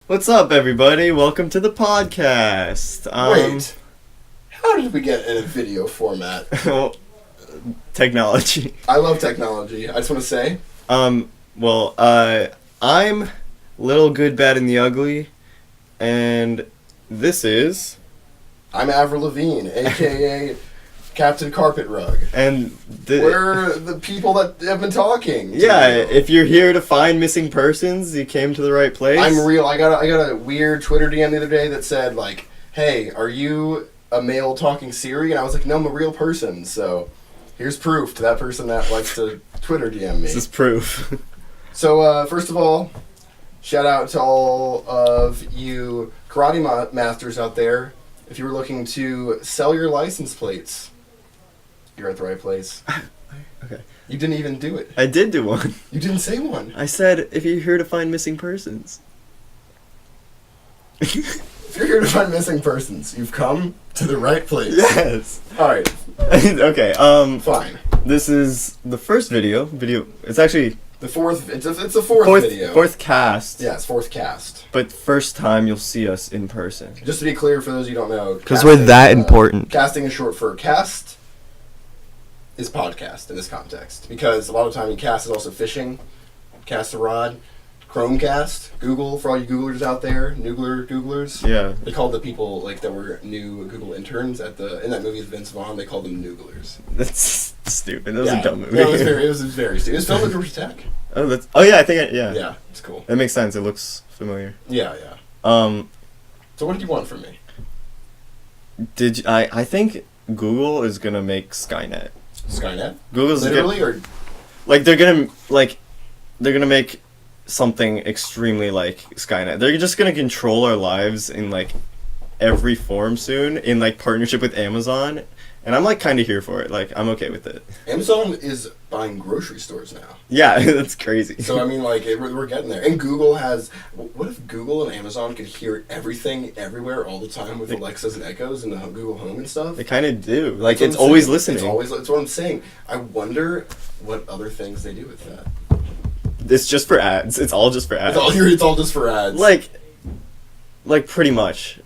What's up, everybody? Welcome to the podcast. Wait, how did we get in a video format? Technology. I love technology. I just want to say. I'm Little Good, Bad, and the Ugly, and this is... I'm Avril Lavigne, a.k.a. Captain Carpet Rug. And we're the people that have been talking. Yeah, if you're here to find missing persons, you came to the right place. I'm real. I got a weird Twitter DM the other day that said, like, hey, are you a male talking Siri? And I was like, no, I'm a real person. So here's proof to that person that likes to Twitter DM me. This is proof. So, first of all, shout out to all of you karate masters out there. If you were looking to sell your license plates, you're at the right place. Okay. You didn't even do it. I did do one. You didn't say one. I said, if you're here to find missing persons. If you're here to find missing persons, you've come to the right place. Yes. Alright. Okay, Fine. This is the first video. It's actually... The fourth, it's the fourth video. Fourth cast. Yeah, it's fourth cast. But first time you'll see us in person. Just to be clear, for those of you who don't know... Because we're that important. Casting is short for cast is podcast in this context. Because a lot of the time cast is also fishing, cast a rod, Chromecast, Google, for all you Googlers out there, Googlers. Yeah. They called the people like that were new Google interns in that movie with Vince Vaughn, they called them Nooglers. That's stupid. That was a dumb movie. No, it was very stupid. It was filmed at Georgia Tech. Yeah. Yeah, it's cool. That makes sense. It looks familiar. Yeah. So what did you want from me? I think Google is gonna make Skynet. Skynet? Google's literally or they're gonna make something extremely like Skynet. They're just gonna control our lives in like every form soon in like partnership with Amazon, and I'm like kind of here for it. Like I'm okay with it. Amazon is buying grocery stores now. Yeah, that's crazy. So I mean, like we're getting there. And Google has. What if Google and Amazon could hear everything everywhere all the time with Alexas and Echoes and the Google Home and stuff? They kind of do. Like it's always listening. It's what I'm saying. I wonder what other things they do with that. It's just for ads. It's all just for ads. It's all just for ads. Like pretty much.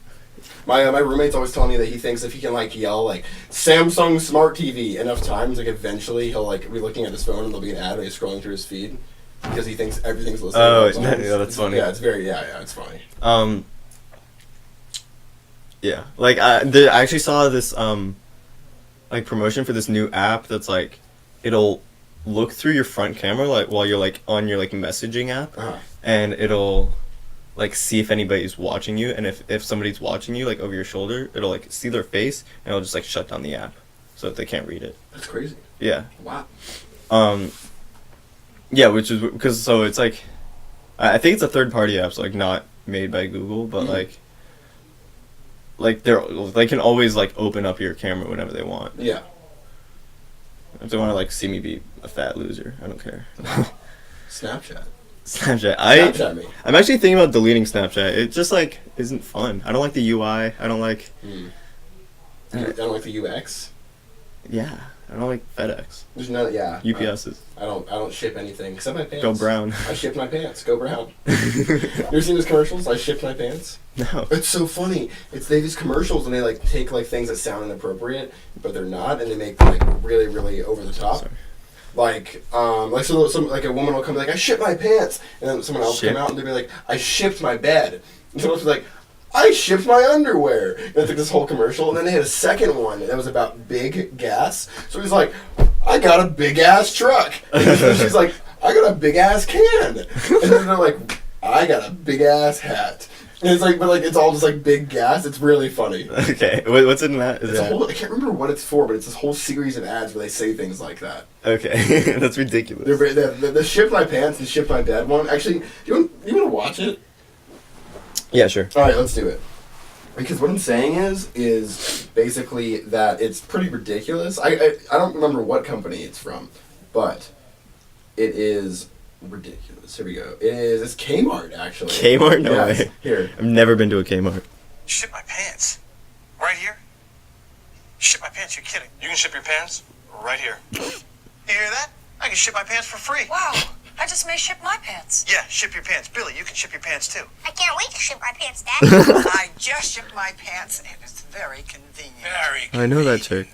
My roommate's always telling me that he thinks if he can like yell like Samsung Smart TV enough times, like eventually he'll like be looking at his phone and there'll be an ad and he's scrolling through his feed because he thinks everything's listening. Oh, yeah, that's funny. Yeah, it's very it's funny. Yeah, like I actually saw this like promotion for this new app that's like it'll look through your front camera like while you're like on your like messaging app, and it'll like see if anybody's watching you, and if somebody's watching you like over your shoulder, it'll like see their face and it'll just like shut down the app so that they can't read it. That's crazy. Yeah. Wow. Yeah, which is because so it's like I think it's a third party app, so like not made by Google, but like they can always like open up your camera whenever they want. Yeah. If they want to like see me be a fat loser, I don't care. Snapchat. Snapchat me. I'm actually thinking about deleting Snapchat. It just like isn't fun. I don't like the UI. I don't like. I don't like the UX. Yeah, I don't like FedEx. There's none. Yeah. UPSs. I don't ship anything except my pants. Go brown. I ship my pants. Go brown. You ever seen those commercials? I ship my pants. No. It's so funny. They have these commercials and they like take like things that sound inappropriate, but they're not, and they make them like really, really over the top. Sorry. Like a woman will come like, I shipped my pants, and then someone else will come out and they'll be like, I shipped my bed, and someone else will be like, I shipped my underwear, and it's like this whole commercial, and then they had a second one that was about big gas, so he's like, I got a big ass truck, and she's like, I got a big ass can, and then they're like, I got a big ass hat. And it's like, but like, it's all just like big gas. It's really funny. Okay, what's in that? I can't remember what it's for, but it's this whole series of ads where they say things like that. Okay, that's ridiculous. The ship my pants and ship my bed one. Actually, you want to watch it? Yeah, sure. All right, let's do it. Because what I'm saying is basically that it's pretty ridiculous. I don't remember what company it's from, but it is ridiculous. Here we go. It's Kmart, actually. Kmart? No way. Here. I've never been to a Kmart. Ship my pants. Right here? Ship my pants? You're kidding. You can ship your pants right here. You hear that? I can ship my pants for free. Wow. I just may ship my pants. Yeah, ship your pants. Billy, you can ship your pants too. I can't wait to ship my pants, Dad. I just shipped my pants, and it's very convenient. Very I know that chick.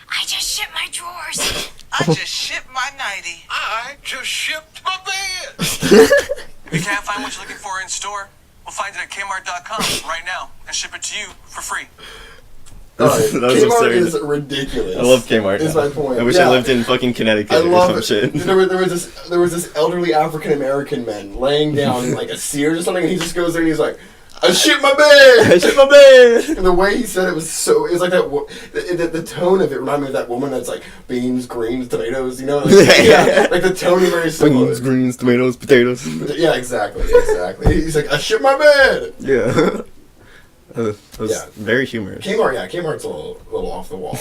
I just shipped my drawers. I just shipped my nightie. I just shipped my bed. If you can't find what you're looking for in store, we'll find it at Kmart.com right now and ship it to you for free. Alright, That was Kmart absurd. is ridiculous. I love Kmart. Is now. my point. I wish Yeah. I lived in fucking Connecticut I or love some it. shit. There was this elderly African American man laying down in like a Sears or something, and he just goes there and he's like, "I shit my bed." I shit my bed. And the way he said it was so, it was like that, the tone of it reminded me of that woman that's like beans, greens, tomatoes, you know? Like, yeah, like the tone is very similar. Beans, greens, tomatoes, potatoes. Yeah, exactly. He's like, "I shit my bed." Yeah. That was Yeah. very humorous. Kmart's a little off the wall,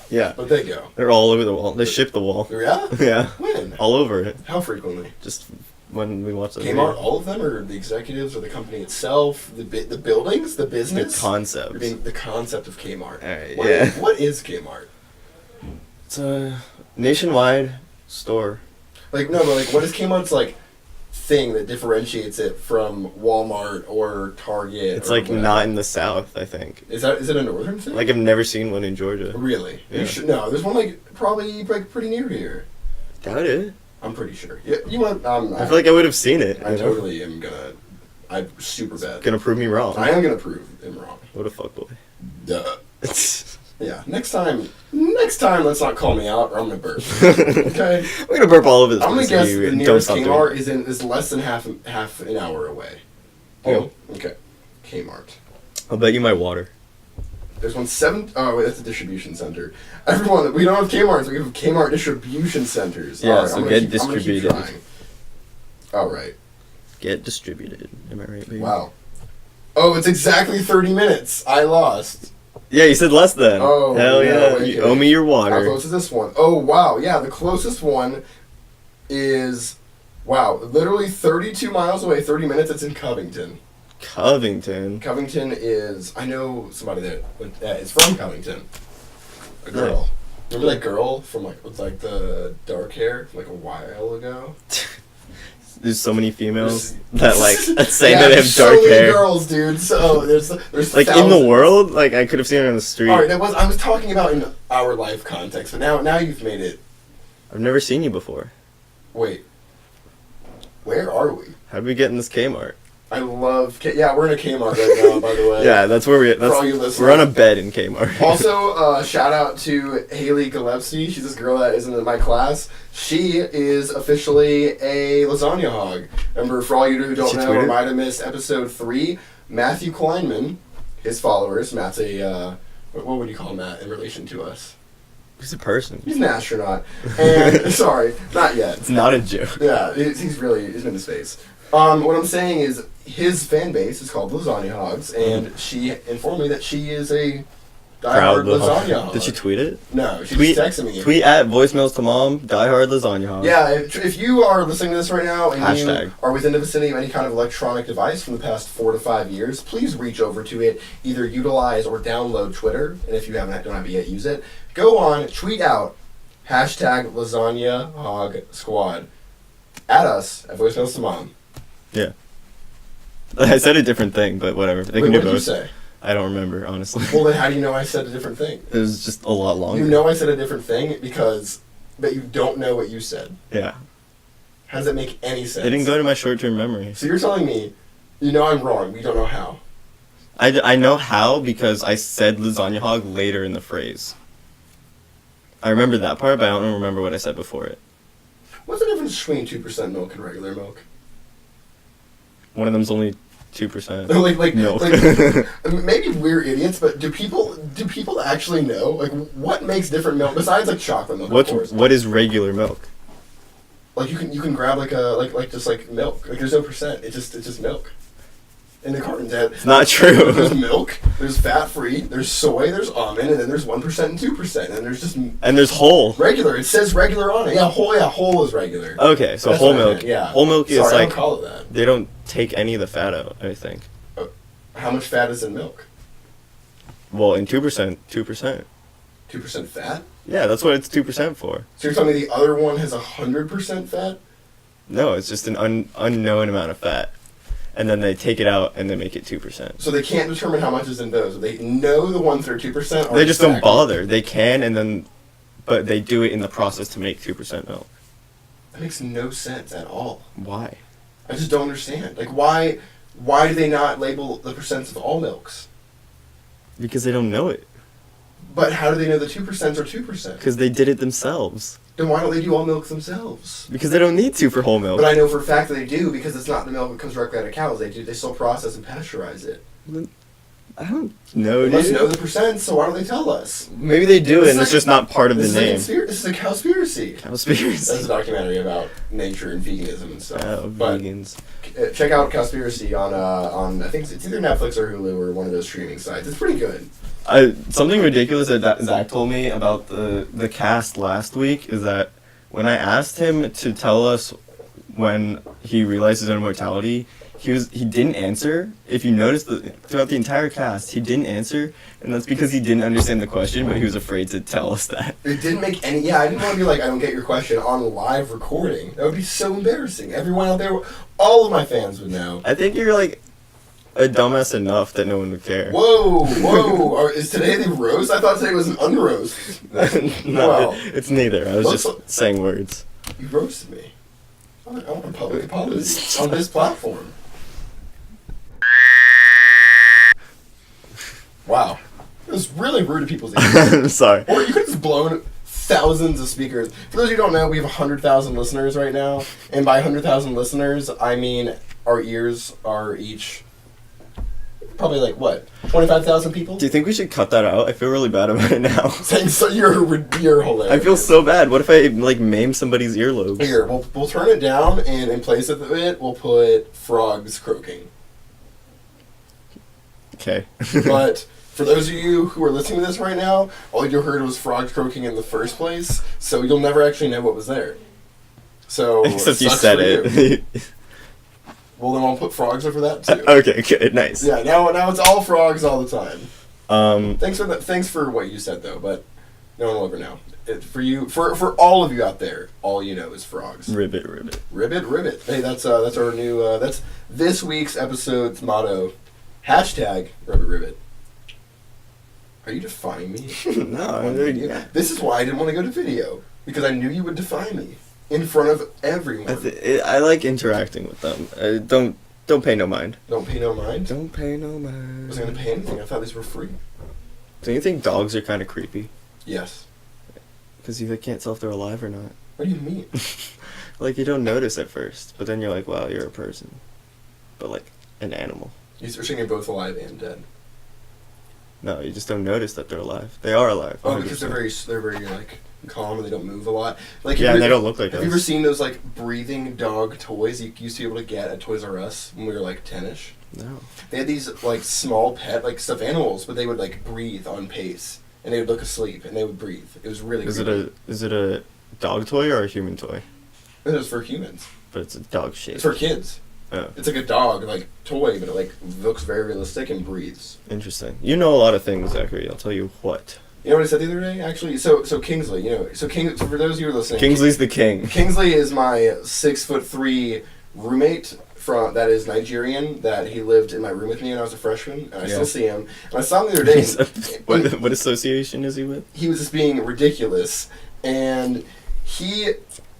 Yeah. but they go. They're all over the wall. They ship the wall. Yeah? Yeah. When? All over it. How frequently? Just when we watch the Kmart, all of them, or the executives, or the company itself, the buildings, the The business? concept. I mean, the concept of Kmart. Alright, What yeah. what is Kmart? It's a nationwide store. Like, no, but like, what is Kmart's like thing that differentiates it from Walmart or Target? It's or like whatever? not in the South, I think. Is it a northern thing? Like I've never seen one in Georgia. Really? Yeah. You should, no, there's one like probably like pretty near here. Doubt it. I'm pretty sure. Yeah, you want? I feel like I would have seen it. I you know? totally am gonna. I'm super bad. Gonna prove me wrong. I am gonna prove him wrong. What a fuckboy. Duh. Yeah. Next time, let's not call me out, or I'm gonna burp. Okay. I'm gonna burp all over this I'm gonna place guess if you the don't nearest stop doing Kmart it. is less than half an hour away. Oh. Okay. Kmart. I'll bet you my water. There's one seven oh wait, that's a distribution center. Everyone, we don't have Kmart's, we have Kmart distribution centers. Yeah, Alright, so I'm gonna get keep- I'm gonna keep distributed. trying. Alright. Get distributed. Am I right, baby? Wow. Oh, it's exactly 30 minutes. I lost. Yeah, you said less than. Oh, Hell no, yeah. okay. You owe me your How water. close is this one? Oh, wow. Yeah, the closest one is, wow, literally 32 miles away, 30 minutes. It's in Covington. Covington. Covington is, I know somebody that is from Covington. A girl. Remember that girl from like, with like the dark hair from like a while ago? There's so many females There's- that like say Yeah, that they have there's so dark many hair. girls, dude. So there's Like in the thousands. world, like I could have seen her on the street. All right, I was talking about in our life context, but now you've made it. I've never seen you before. Wait, where are we? How did we get in this Kmart? I love. Yeah, we're in a Kmart right now, by the way. Yeah, that's where we. all you That's listeners. we're on a bed in Kmart. Also, shout out to Haley Gillespie. She's this girl that is in my class. She is officially a lasagna hog. Remember, for all you who don't She know or tweeted? might have missed episode 3, Matthew Kleinman, his followers. Matt's a what would you call Matt in relation to us? He's a person. He's an astronaut. And sorry, not yet. It's not a joke. Yeah, he's been to space. What I'm saying is his fan base is called Lasagna Hogs, and she informed me that she is a Proud diehard lasagna hog. Did she tweet it? No, she Tweet just texted me. Tweet at voicemails to mom. Diehard lasagna hog. Yeah, if you are listening to this right now and Hashtag. you are within the vicinity of any kind of electronic device from the past 4 to 5 years, please reach over to it. Either utilize or download Twitter, and if you don't have it yet, use it. Go on, tweet out hashtag Lasagna Hog Squad at us at voicemails to mom. Yeah. I said a different thing, but whatever. They Wait, can do what did you both. say? I don't remember, honestly. Well, then how do you know I said a different thing? It was just a lot longer. You know I said a different thing but you don't know what you said. Yeah. How does that make any sense? It didn't go to my short-term memory. So you're telling me, you know I'm wrong, but you don't know how. I know how because I said lasagna hog later in the phrase. I remember that part, but I don't remember what I said before it. What's the difference between 2% milk and regular milk? One of them's only 2%. like Milk. maybe we're idiots, but do people actually know? Like, what makes different milk besides like chocolate milk? Of course. What is regular milk? Like you can grab like just like milk. Like there's no percent. It's just milk. In the cartons, It's not true. There's milk. There's fat free. There's soy. There's almond, and then there's 1% and 2%, and there's just And there's whole. regular. It says regular on it. Yeah, whole is regular. Okay, so That's whole what I milk. meant, yeah. Whole milk is Sorry, I like don't call it that. they don't take any of the fat out, I think. How much fat is in milk? Well, in 2%, 2%. 2% fat. Yeah, that's what it's 2% for. So you're telling me the other one has 100% fat? No, it's just an unknown amount of fat. And then they take it out and they make it 2%. So they can't determine how much is in those. They know the ones that are 2%. They just don't bother. They can, but they do it in the process to make 2% milk. That makes no sense at all. Why? I just don't understand. Like, why do they not label the percents of all milks? Because they don't know it. But how do they know the 2% are 2%? Because they did it themselves. Then why don't they do all milk themselves? Because they don't need to for whole milk. But I know for a fact that they do, because it's not the milk that comes directly out of cows. They still process and pasteurize it. I don't know, They must dude. know the percent, so why don't they tell us? Maybe they do, This and is it's like- just not part of the This name. is a cowspiracy. That's a Cowspiracy. documentary about nature and veganism and stuff. But Vegans. check out Cowspiracy on I think it's either Netflix or Hulu or one of those streaming sites. It's pretty good. Something ridiculous that Zach told me about the cast last week is that when I asked him to tell us when he realized his own mortality, he didn't answer. If you notice, throughout the entire cast, he didn't answer, and that's because he didn't understand the question, but he was afraid to tell us that. It didn't make any. Yeah, I didn't want to be like, I don't get your question on live recording. That would be so embarrassing. Everyone out there, all of my fans would know. I think you're like a dumbass enough that no one would care. Whoa! Is today the roast? I thought today was an unroast. No, Wow. it's neither. I was Looks just saying words. You roasted me. I want a public apology on this platform. Wow. It was really rude to people's ears. I'm sorry. Or you could have just blown thousands of speakers. For those of you who don't know, we have 100,000 listeners right now. And by 100,000 listeners, I mean our ears are each probably like, what, 25,000 people? Do you think we should cut that out? I feel really bad about it now. Saying so you're hilarious. I feel so bad. What if I like maim somebody's earlobes? Here, we'll turn it down, and in place of it, we'll put frogs croaking. Okay. But for those of you who are listening to this right now, all you heard was frogs croaking in the first place, so you'll never actually know what was there. So Except you sucks said for you. it. Well, then I'll put frogs over that too. Okay, good, nice. Yeah, now it's all frogs all the time. Um, Thanks for what you said though, but no one will ever know. For all of you out there, all you know is frogs. ribbit. Ribbit. Hey, that's our new that's this week's episode's motto. #Ribbit. Are you defying me? No, yeah. This is why I didn't want to go to video, because I knew you would defy me in front of everyone. I like interacting with them. Don't pay no mind. Don't pay no mind. Don't pay no I mind. wasn't gonna pay anything. I thought these were free. Do you think dogs are kind of creepy? Yes. Because you can't tell if they're alive or not. What do you mean? Like, you don't notice at first, but then you're like, wow, you're a person. But, like, an animal. You're saying you're both alive and dead. No, you just don't notice that they're alive. They are alive. Oh, because 100%. they're very like calm and they don't move a lot. Like Yeah, and they don't look like Have us. you ever seen those like breathing dog toys you used to be able to get at Toys R Us when we were like 10ish? No. They had these like small pet like stuffed animals, but they would like breathe on pace and they would look asleep and they would breathe. It was really. Is creepy. it a dog toy or a human toy? It was for humans. But it's a dog shape. It's for kids. Oh, It's like a dog like toy, but it like looks very realistic and breathes. interesting. You know a lot of things, Zachary. I'll tell you what. You know what I said the other day? Actually, so Kingsley, so for those of you who are listening, Kingsley's the king. Kingsley is my 6'3" roommate that is Nigerian. That he lived in my room with me when I was a freshman, and I Yeah. still see him. And I saw him the other day. what association is he with? He was just being ridiculous, and he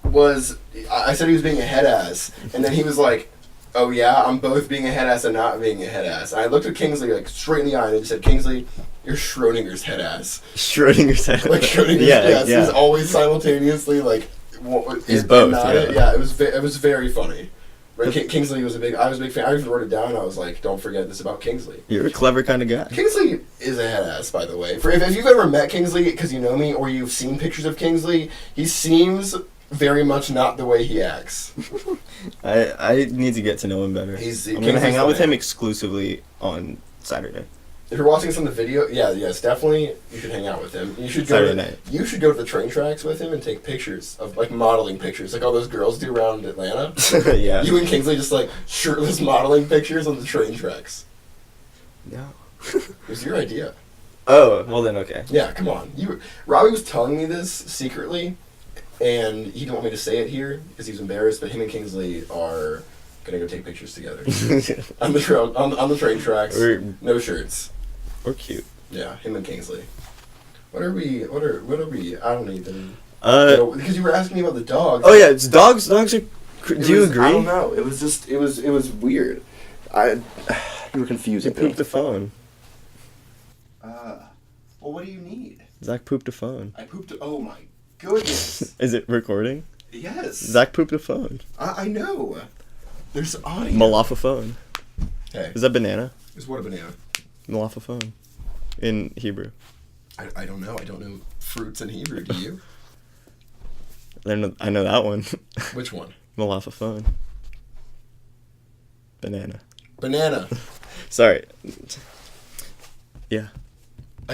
was. I said he was being a head ass, and then he was like, "Oh yeah, I'm both being a head ass and not being a head ass." And I looked at Kingsley like straight in the eye and he said, "Kingsley, you're Schrodinger's head ass." Schrodinger's head. Like Schrodinger's yeah. He's always simultaneously like. He's and both, not yeah. it. Yeah, it was very funny. Right, Kingsley was I was a big fan. I even wrote it down. I was like, "Don't forget this about Kingsley." You're a clever kind of guy. Kingsley is a head ass, by the way. If you've ever met Kingsley, because you know me, or you've seen pictures of Kingsley, he seems very much not the way he acts. I need to get to know him better. I'm gonna hang out with him exclusively on Saturday. If you're watching some of the video, yes, definitely, you should hang out with him. You should Saturday night. You should go to the train tracks with him and take pictures of like modeling pictures, like all those girls do around Atlanta. Yeah. You and Kingsley just like shirtless modeling pictures on the train tracks. No. It was your idea. Oh, well then, okay. Yeah, come on. Robbie was telling me this secretly. and he didn't want me to say it here because he was embarrassed. But him and Kingsley are gonna go take pictures together on the train tracks. No shirts. Or cute. Yeah, him and Kingsley. What are we? I don't even. Because you were asking me about the dogs. Oh yeah, it's dogs. Dogs are. Do you agree? I don't know. It was just. It was weird. You were confusing. You pooped the phone. Well, what do you need? Zach pooped a phone. I pooped. Oh my goodness. Is it recording? Yes. Zach pooped a phone. I know. There's audio. Malafa phone. Hey. Is that banana? Is what a banana? Malafa phone. In Hebrew. I don't know. I don't know fruits in Hebrew. Do you? I know that one. Which one? Malafa phone. Banana. Banana. Sorry. Yeah.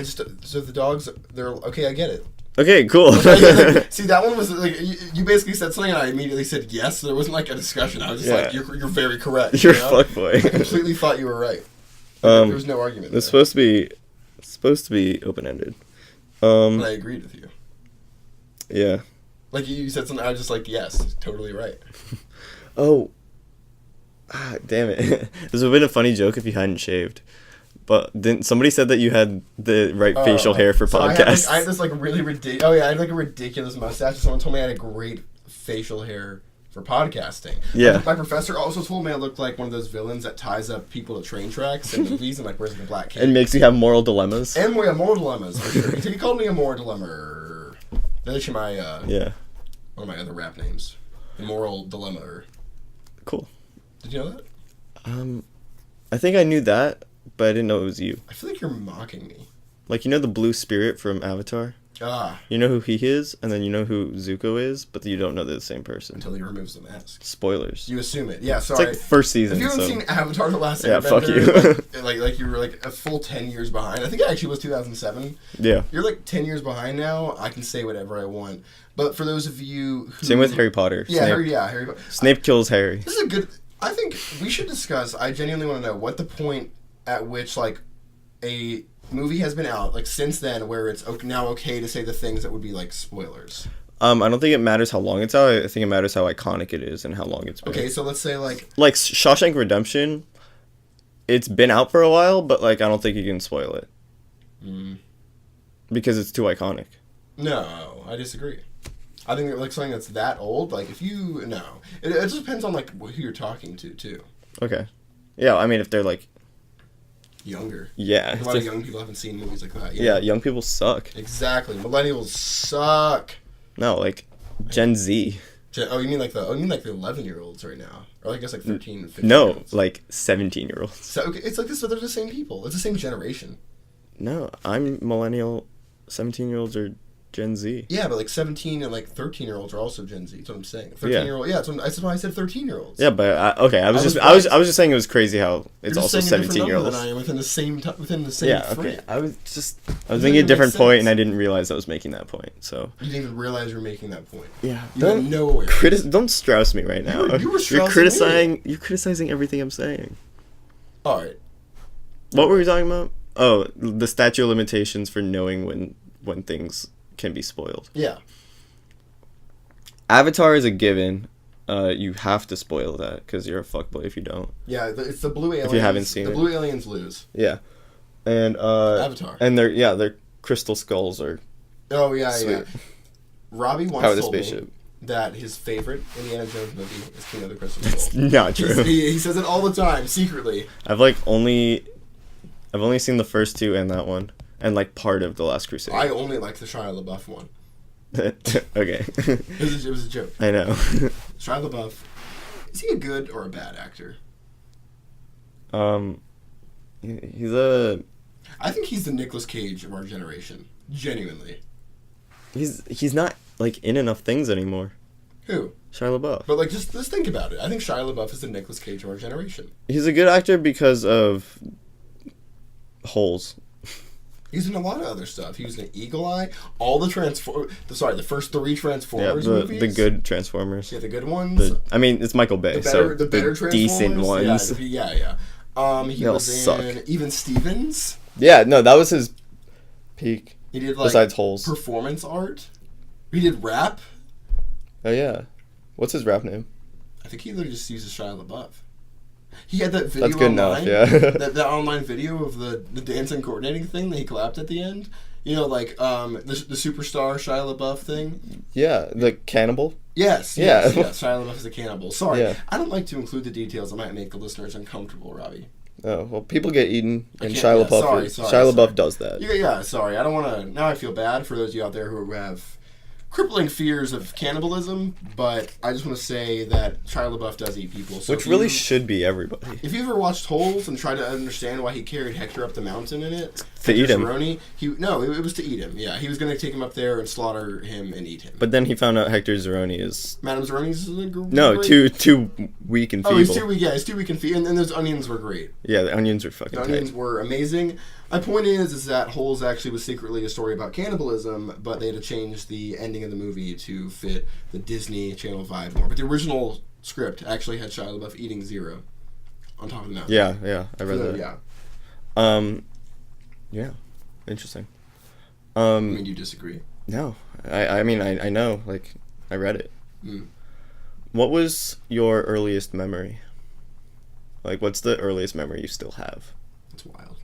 So the dogs, they're okay. I get it. Okay, cool. See, that one was like you basically said something, and I immediately said yes. So there wasn't like a discussion. I was just like, "You're very correct." You're you know? a fuckboy. I completely thought you were right. There was no argument. It's there. supposed to be open ended. But I agreed with you. Yeah. Like you said something, I was just like, "Yes, totally right." Oh. Damn it. This would have been a funny joke if you hadn't shaved. But didn't somebody said that you had the right facial hair for so podcasts? I had this like really ridiculous. Oh yeah, I had like a ridiculous mustache. Someone told me I had a great facial hair for podcasting. Yeah. My professor also told me I looked like one of those villains that ties up people to train tracks in movies and like wears like a black cape. And makes you have moral dilemmas. And we have moral dilemmas for sure. He called me a moral dilemma. That's actually my Yeah. one of my other rap names. Moral dilemma. Cool. Did you know that? I think I knew that, but I didn't know it was you. I feel like you're mocking me. Like, you know the blue spirit from Avatar? Ah, You know who he is, and then you know who Zuko is, but you don't know they're the same person. until he removes the mask. Spoilers. You assume it. Yeah, It's sorry. like first season, If you haven't so... seen Avatar: The Last Yeah, fuck Airbender, you. like you were like a full 10 years behind. I think it actually was 2007. Yeah. You're like 10 years behind now. I can say whatever I want. But for those of you who... Same with Harry Potter. Yeah, Snape, Harry Potter. Snape kills Harry. This is a good... I think we should discuss... I genuinely want to know what the point at which, like, a movie has been out, like, since then, where it's now okay to say the things that would be, like, spoilers. I don't think it matters how long it's out. I think it matters how iconic it is and how long it's been. Okay, so let's say, like... Like, Shawshank Redemption, it's been out for a while, but, like, I don't think you can spoil it. Because it's too iconic. No, I disagree. I think like something that's that old, like if you it just depends on like who you're talking to too. Okay. Yeah, I mean, if they're, like... Younger. Yeah. A lot of young people haven't seen movies like that. Yeah, young people suck. Exactly. Millennials suck. No, like, Gen Z. You mean like the 11-year-olds right now, or I guess like 13 and 15. No, like 17-year-olds. So okay, it's like this. So they're the same people. It's the same generation. No, I'm millennial. 17-year-olds are Gen Z. Yeah, but like 17 and like 13-year-olds are also Gen Z. That's what I'm saying. 13-year-old. Yeah, that's why I said 13-year-olds. Yeah, but I was just saying it was crazy how it's also 17-year-olds. I am within the same Yeah, frame. okay. I was making a different point, and I didn't realize I was making that point. So You didn't even realize you were making that point. yeah, You had no awareness. don't stress me right now. You were You're stressing You're criticizing everything I'm saying. All right. What were we talking about? Oh, the statute of limitations for knowing when things can be spoiled. Yeah. Avatar is a given. You have to spoil that because you're a fuckboy if you don't. Yeah, it's the blue aliens. If you haven't seen the it. blue aliens lose. Yeah, and Avatar. and their crystal skulls are Oh yeah, sweet. yeah. Robbie once Power the told me spaceship. that his favorite Indiana Jones movie is King of the Crystal Skull. Not true. He says it all the time, secretly. I've only seen the first two and that one, and like part of The Last Crusade. I only like the Shia LaBeouf one. Okay. It was a joke. I know. Shia LaBeouf, is he a good or a bad actor? He's a I think he's the Nicolas Cage of our generation. Genuinely. he's not like in enough things anymore. Who? Shia LaBeouf. But like, just think about it. I think Shia LaBeouf is the Nicolas Cage of our generation. He's a good actor because of Holes. He's in a lot of other stuff. He was in Eagle Eye, all the the first 3 Transformers movies. The good Transformers. Yeah, the good ones. I mean, it's Michael Bay, the better the decent Transformers. ones. Yeah. He They all was suck. in Even Stevens. Yeah, no, that was his peak. He did like Besides Holes. performance art. He did rap. Oh yeah. What's his rap name? I think he literally just uses Shia LaBeouf. He had that video That's good enough, online, yeah. that online video of the dancing coordinating thing that he clapped at the end. You know, like the superstar Shia LaBeouf thing. Yeah, the cannibal. Yes, Yeah. yes. Shia LaBeouf is a cannibal. Sorry, Yeah. I don't like to include the details that might make the listeners uncomfortable, Robbie. Oh well, people get eaten, I and can't- Shia yeah, LaBeouf. sorry, Shia LaBeouf sorry. does that. Yeah, sorry. I don't want to. Now I feel bad for those of you out there who have crippling fears of cannibalism, but I just want to say that Shia LaBeouf does eat people. So Which if really you- should be everybody. If you ever watched Holes and tried to understand why he carried Hector up the mountain in it, To eat him. Zeroni, it was to eat him. Yeah, he was going to take him up there and slaughter him and eat him. But then he found out Hector Zeroni is Madame Zeroni's no too weak and feeble. Oh, he's too weak. Yeah, he's too weak and feeble. And those onions were great. Yeah, the onions are fucking The tight. onions were amazing. My point is that Holes actually was secretly a story about cannibalism, but they had to change the ending of the movie to fit the Disney Channel vibe more. But the original script actually had Shia LaBeouf eating Zero on top of the mountain. Yeah, I read So, that. yeah. Yeah, interesting. I mean, you disagree. No, I mean I know, like I read it. Mm. What was your earliest memory? Like, what's the earliest memory you still have? It's wild.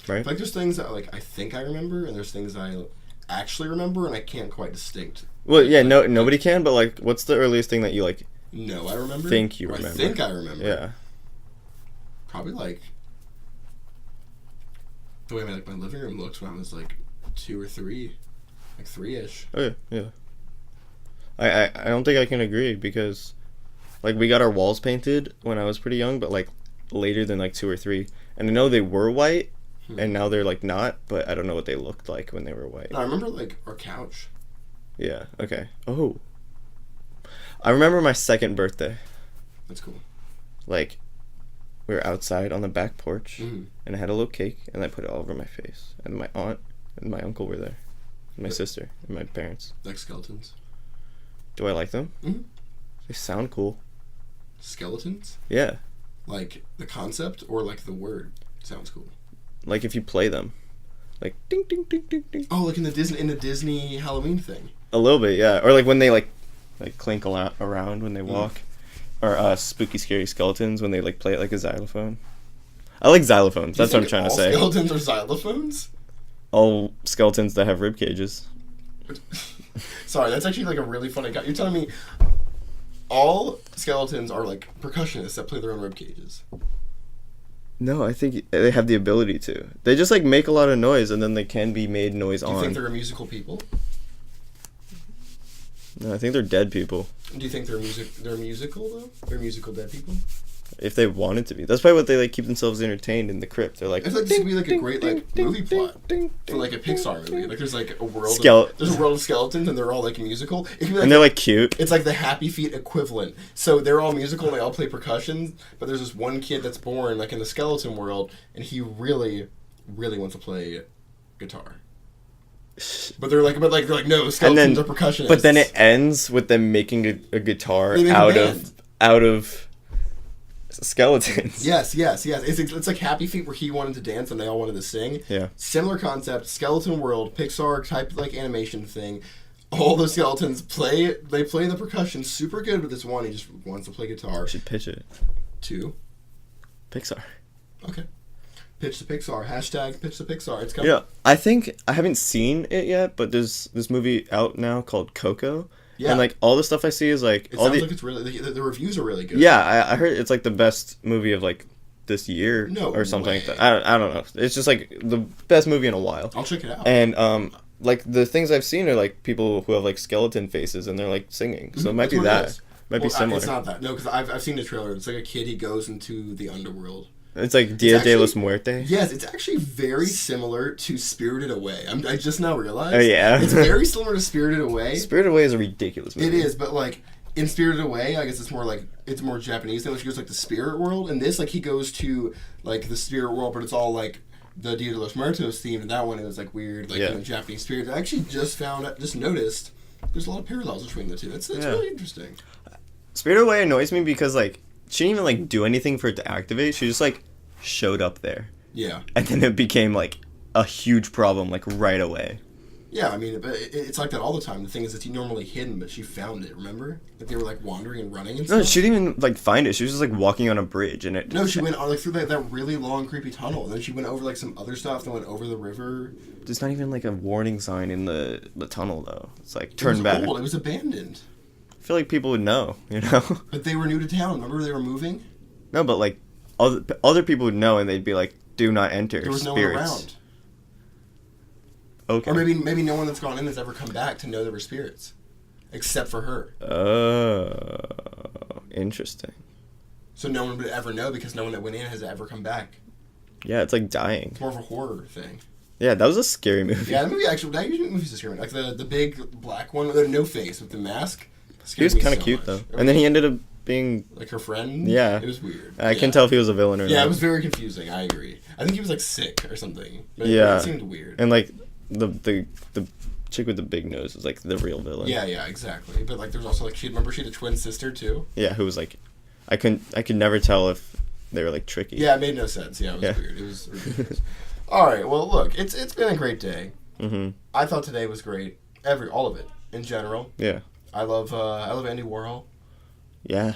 Right? Like, there's things that like I think I remember, and there's things I actually remember, and I can't quite distinct. Well, yeah, no, nobody can. But like, what's the earliest thing that you like? No, I remember. Think you Or remember. I think I remember. Yeah. Probably like the way my living room looked when I was like 2 or 3, like 3-ish. Okay. Yeah. I don't think I can agree because, like, we got our walls painted when I was pretty young, but like later than like 2 or 3, and I know they were white, and now they're like not, but I don't know what they looked like when they were white. No, I remember like our couch. Yeah. Okay. Oh. I remember my second birthday. That's cool. Like, we were outside on the back porch, Mhm. and I had a little cake, and I put it all over my face. And my aunt and my uncle were there, and my sister and my parents. Like skeletons. Do I like them? Mhm. They sound cool. Skeletons? Yeah. Like the concept or like the word? Sounds cool. Like if you play them, like ding ding ding ding ding. Oh, like in the Disney Halloween thing. A little bit, yeah. Or like when they like clink around when they walk, or spooky scary skeletons when they like play it like a xylophone. I like xylophones. That's what I'm trying to say. All skeletons are xylophones? All skeletons that have rib cages. Sorry, that's actually like a really funny guy. You're telling me all skeletons are like percussionists that play their own rib cages. No, I think they have the ability to. They just like make a lot of noise, and then they can be made noise Do you on. think they're musical people? No, I think they're dead people. Do you think they're musical though? They're musical dead people? If they wanted to be, that's probably what they like keep themselves entertained in the crypt. They're like, I feel like this would be like a ding, great ding, like ding, movie ding, plot ding, for like a ding, Pixar movie. ding. Like there's like a world. Skele- There's a world of skeletons and they're all like musical. It could be like and they're like cute. it's like the Happy Feet equivalent. So they're all musical and they all play percussion. But there's this one kid that's born like in the skeleton world, and he really, really wants to play guitar. But they're like no, skeletons are percussionists. but then it ends with them making a guitar They make a band. out of skeletons. Yes. It's like Happy Feet where he wanted to dance and they all wanted to sing. Yeah. Similar concept, skeleton world, Pixar type like animation thing. All the skeletons play the percussion super good, but this one he just wants to play guitar. We should pitch it. 2. Pixar. Okay. Pitch to Pixar. Hashtag pitch to Pixar. It's coming. Yeah, I think I haven't seen it yet, but there's this movie out now called Coco. Yeah. And like all the stuff I see is like It all sounds the like it's really the reviews are really good. yeah. I heard it's like the best movie of like this year No or something way. like that. I don't know. It's just like the best movie in a while. I'll check it out. And like the things I've seen are like people who have like skeleton faces and they're like singing. So it might be That's what it that. is. Might be Well, similar. It's not that. No, because I've seen the trailer. It's like a kid. He goes into the underworld. It's like Dia de los actually- Muertes. Yes, it's actually very similar to Spirited Away. I just now realized. Oh, yeah. It's very similar to Spirited Away. Spirited Away is a ridiculous movie. It is, but like in Spirited Away, I guess it's more Japanese than which goes like the spirit world. And this, like he goes to like the spirit world, but it's all like the Dia de los Muertos themed. And that one it was like weird, like Yeah. Japanese spirit. I actually just noticed there's a lot of parallels between the two. It's Yeah. really interesting. Spirited Away annoys me because like she didn't even like do anything for it to activate. She just like showed up there, Yeah. and then it became like a huge problem like right away. Yeah, I mean, but it's like that all the time. The thing is, it's normally hidden, but she found it. Remember, like they were like wandering and running and No, stuff. she didn't even like find it. She was just like walking on a bridge, and it. No, she went like through that really long, creepy tunnel. And then she went over like some other stuff. Then went over the river. There's not even like a warning sign in the tunnel though. It's like It turn was back. old. It was abandoned. I feel like people would know, you know. But they were new to town. Remember, they were moving. No, but like other people would know, and they'd be like, "Do not enter." There was no spirits. one around. Okay. Or maybe no one that's gone in has ever come back to know there were spirits, except for her. Oh, interesting. So no one would ever know because no one that went in has ever come back. Yeah, it's like dying. It's more of a horror thing. Yeah, that was a scary movie. Yeah, the movie actually. That usually movies are scary. Like the big black one with the no face with the mask. He was scared me kind of so cute much. though, and then he ended up being. Like her friend. Yeah. It was weird. I can tell if he was a villain or Yeah, not. it was very confusing. I agree. I think he was like sick or something. But Yeah. it seemed weird. And like the chick with the big nose was like the real villain. Yeah, exactly. But like, there was also like she had a twin sister too. Yeah, who was like, I could never tell if they were like tricky. Yeah, it made no sense. Yeah, it was Yeah. weird. It was ridiculous. All right. Well, look, it's been a great day. Mhm. I thought today was great. All of it in general. Yeah. I love Andy Warhol. Yeah.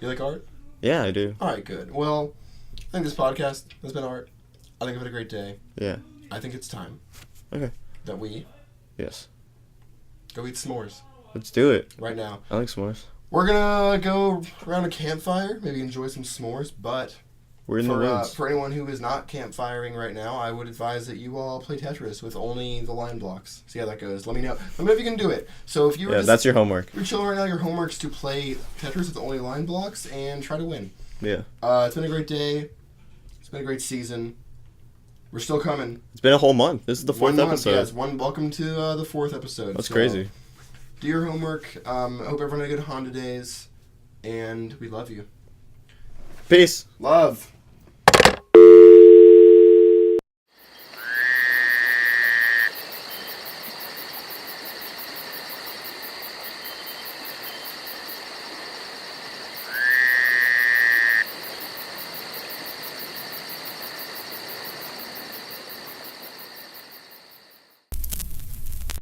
You like art? Yeah, I do. All right, good. Well, I think this podcast has been art. I think I've had a great day. Yeah. I think it's time Okay. that we Yes. go eat s'mores Let's do it. right now. I like s'mores. We're gonna go around a campfire, maybe enjoy some s'mores. But We're in the woods. for anyone who is not campfiring right now, I would advise that you all play Tetris with only the line blocks. See how that goes. Let me know. Let me know if you can do it. So if you were Yeah, just, that's your homework. you're chilling right now, your homework's to play Tetris with only line blocks and try to win. Yeah. It's been a great day. It's been a great season. We're still coming. It's been a whole month. This is the fourth 1 month, episode. Yes, welcome to the 4th episode. That's So, crazy. Do your homework. I hope everyone had a good Honda days. And we love you. Peace. Love.